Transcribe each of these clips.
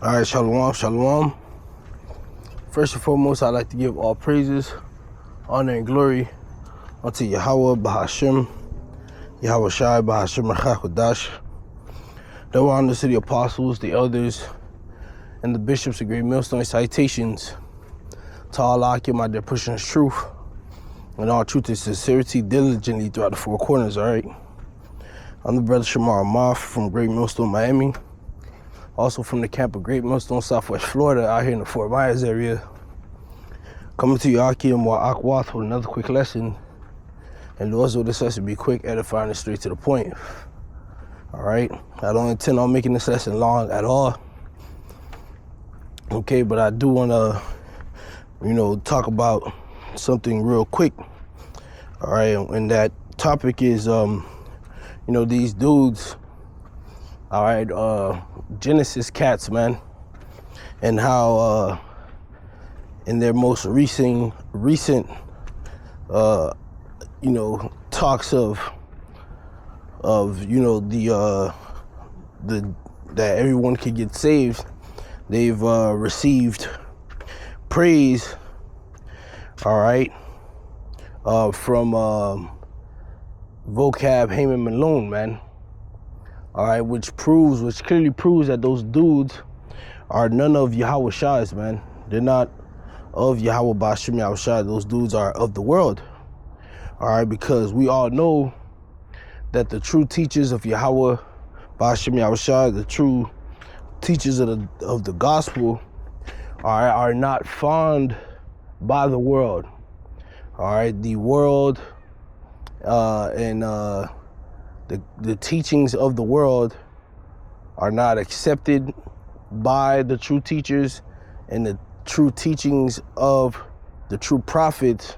All right, shalom, shalom. First and foremost, I'd like to give all praises, honor, and glory unto Yahweh, Bahashim, Yahweh Shai, Bahashim, Rachakodash. Double honors to the apostles, the elders, and the bishops of Great Millstone. Citations to Allah, my dear, pushing His truth and all truth and sincerity diligently throughout the four corners, all right? I'm the brother Shamar Amaf from Great Millstone, Miami. Also from the camp of Great Millstone, Southwest Florida, out here in the Fort Myers area. Coming to you, Akim wa Akwath, with another quick lesson. And also, this has to be quick, edifying, and straight to the point. All right? I don't intend on making this lesson long at all. Okay, but I do want to, talk about something real quick. All right, and that topic is, these dudes, all right, Genesis cats, man, and how in their most recent talks of that everyone could get saved, they've received praise, all right, from Vocab Haman Malone, man. All right, which clearly proves that those dudes are none of Yahweh Shai's, man. They're not of Yahweh Bashim Yahweh Shai. Those dudes are of the world. All right, because we all know that the true teachers of Yahweh Bashim Yahweh Shai, the true teachers of the gospel, are not fond by the world. All right, the world and the teachings of the world are not accepted by the true teachers, and the true teachings of the true prophets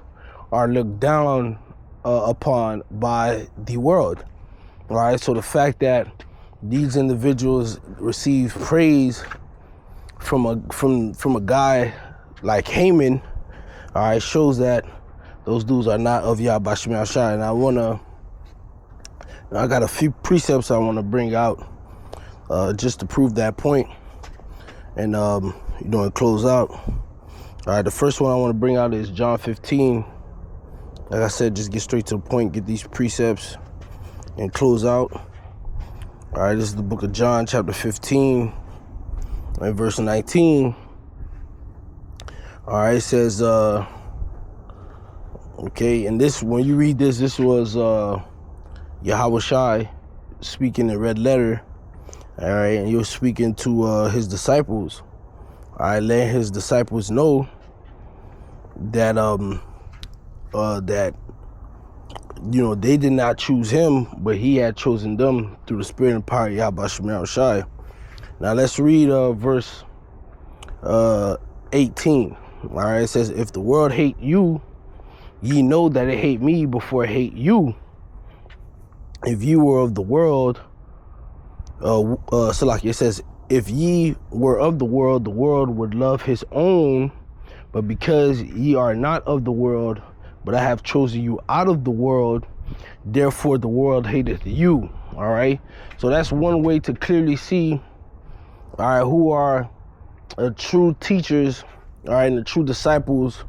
are looked down upon by the world. All right, so the fact that these individuals receive praise from a guy like Haman, all right, shows that those dudes are not of Yahweh Bashim Yahweh Shai. And I got a few precepts I want to bring out just to prove that point, and and close out. All right, the first one I want to bring out is John 15. Like I said, just get straight to the point, get these precepts, and close out. All right, this is the book of John, chapter 15, and verse 19. All right, it says, okay, and this, when you read this was Yahweh Shai speaking in red letter, all right, and he was speaking to his disciples, all right, letting his disciples know that they did not choose him, but he had chosen them through the spirit and power of Yahweh Shai Shai. Now let's read verse 18. All right, it says, "If the world hate you, ye know that it hate me before it hate you. If ye were of the world," it says, "If ye were of the world would love his own. But because ye are not of the world, but I have chosen you out of the world, therefore the world hateth you." All right. So that's one way to clearly see, all right, who are true teachers, all right, and the true disciples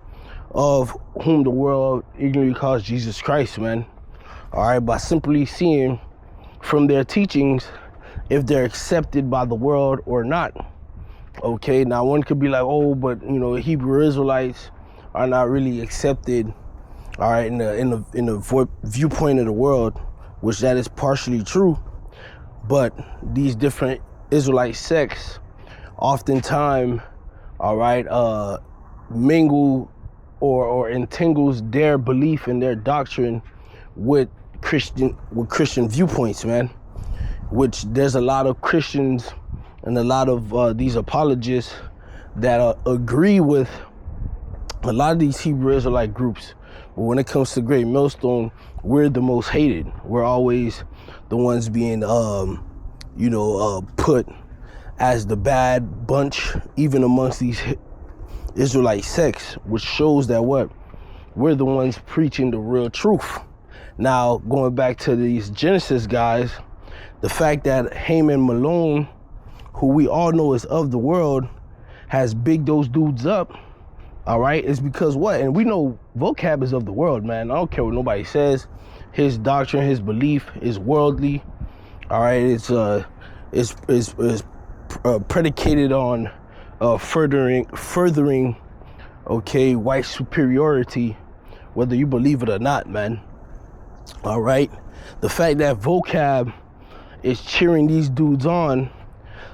of whom the world ignorantly calls Jesus Christ, man. All right, by simply seeing from their teachings if they're accepted by the world or not. Okay, now one could be like, oh, but Hebrew Israelites are not really accepted, all right, in the viewpoint of the world, which that is partially true. But these different Israelite sects oftentimes, all right, mingle or entangles their belief and their doctrine with Christian viewpoints, man. Which there's a lot of Christians and a lot of these apologists that agree with a lot of these Hebrew Israelite groups. But when it comes to Great Millstone, we're the most hated. We're always the ones being, put as the bad bunch, even amongst these Israelite sects, which shows that we're the ones preaching the real truth. Now, going back to these Genesis guys, the fact that Haman Malone, who we all know is of the world, has bigged those dudes up, all right, is because what? And we know Vocab is of the world, man. I don't care what nobody says. His doctrine, his belief is worldly, all right. It's predicated on furthering, okay, white superiority, whether you believe it or not, man. All right. The fact that Vocab is cheering these dudes on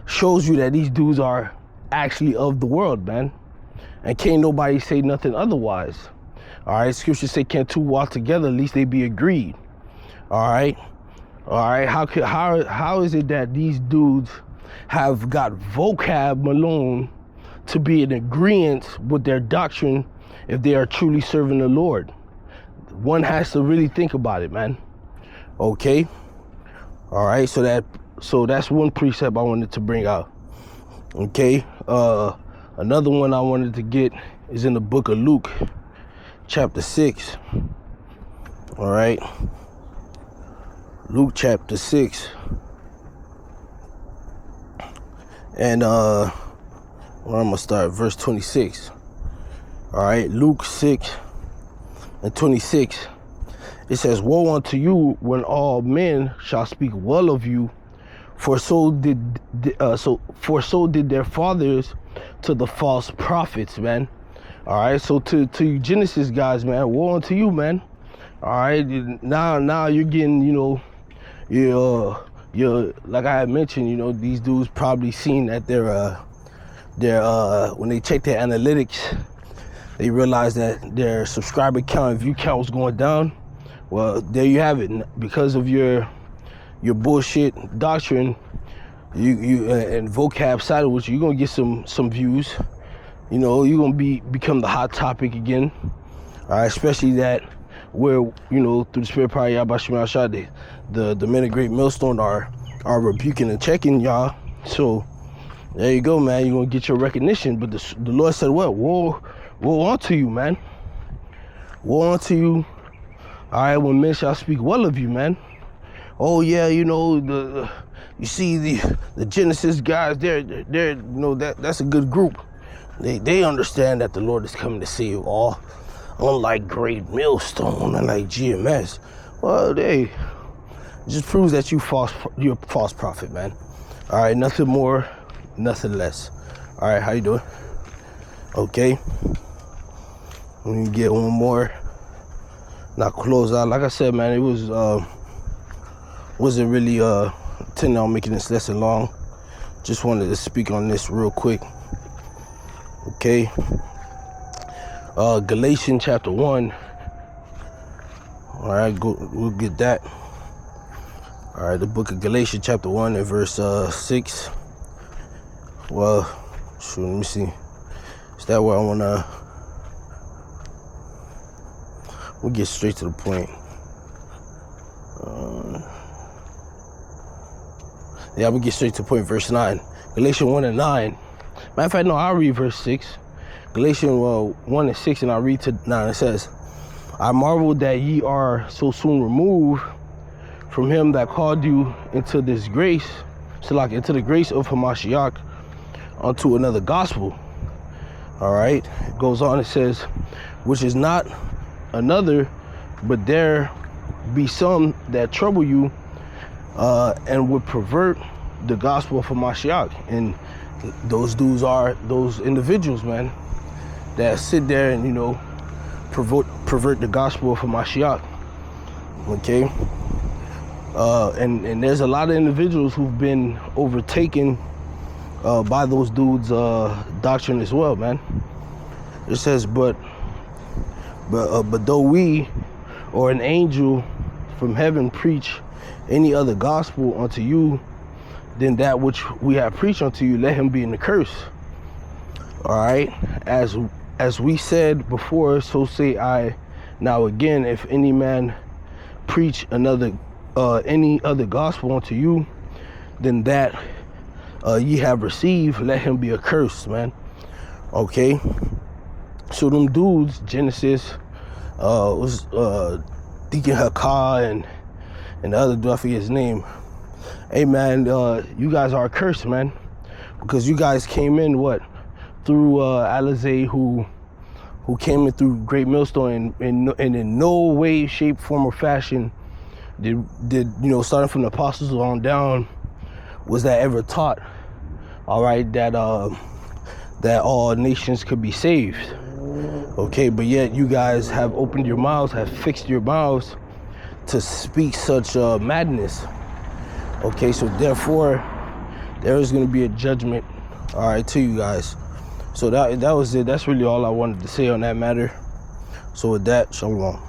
shows you that these dudes are actually of the world, man. And can't nobody say nothing otherwise. All right. Scripture say, "Can two walk together, at least they be agreed." All right. All right. How is it that these dudes have got Vocab alone to be in agreement with their doctrine if they are truly serving the Lord? One has to really think about it, man. Okay. All right. So that's one precept I wanted to bring out. Okay. Another one I wanted to get is in the book of Luke, chapter 6. All right. Luke chapter 6. And well, I'm gonna start at verse 26. All right, Luke 6:26. It says, "Woe unto you when all men shall speak well of you, for so did their fathers to the false prophets," man. All right, so to you Genesis guys, man, woe unto you, man. All right, now you're getting, you're like I had mentioned, these dudes probably seen that their when they check their analytics, they realize that their subscriber count and view count was going down. Well, there you have it. Because of your bullshit doctrine, you and Vocab sided with you, you're gonna get some views. You're gonna become the hot topic again. All right, especially that where through the spirit power of Yahweh Shema Shade, the men of Great Millstone are rebuking and checking y'all. So there you go, man. You're gonna get your recognition. But the Lord said, "What? Woe unto you, man. Woe unto you. All right, when men shall speak well of you, man. Oh yeah, you see the Genesis guys. They're that's a good group. They understand that the Lord is coming to save all. Unlike Great Millstone, unlike GMS. Well, it just proves that you're a false prophet, man. All right, nothing more, nothing less. All right, how you doing? Okay. Let me get one more. Now close out. Like I said, man, it wasn't really intending on making this lesson long. Just wanted to speak on this real quick. Okay. Galatians chapter 1. All right, we'll get that. All right, the book of Galatians chapter 1 and verse 6. Well, let me see. Is that where I wanna? We'll get straight to the point. Yeah, we'll get straight to the point. Verse 9. Galatians 1 and 9. Matter of fact, no, I'll read verse 6. Galatians 1 and 6, and I'll read to 9. It says, "I marvel that ye are so soon removed from him that called you into this grace, into the grace of Hamashiach, unto another gospel." All right. It goes on, it says, "Which is not another, but there be some that trouble you, and would pervert the gospel of Hamashiach." And those dudes are those individuals, man, that sit there and pervert the gospel of Hamashiach. Okay. And there's a lot of individuals who've been overtaken by those dudes' doctrine as well, man. It says, but though we or an angel from heaven preach any other gospel unto you than that which we have preached unto you, let him be in the curse. All right. As we said before, so say I now again, if any man preach any other gospel unto you than that ye have received, let him be accursed, man. Okay. So them dudes, Genesis, was Deacon Hakah and the other dude, I forget his name. Hey man, you guys are accursed, man. because you guys came in through Alizé, who came in through Great Millstone, and in no way, shape, form, or fashion did starting from the apostles on down, was that ever taught, all right, that all nations could be saved. Okay, but yet you guys have opened your mouths, have fixed your mouths to speak such madness. Okay, so therefore there is going to be a judgment, all right, to you guys. So that was it. That's really all I wanted to say on that matter. So with that, shalom.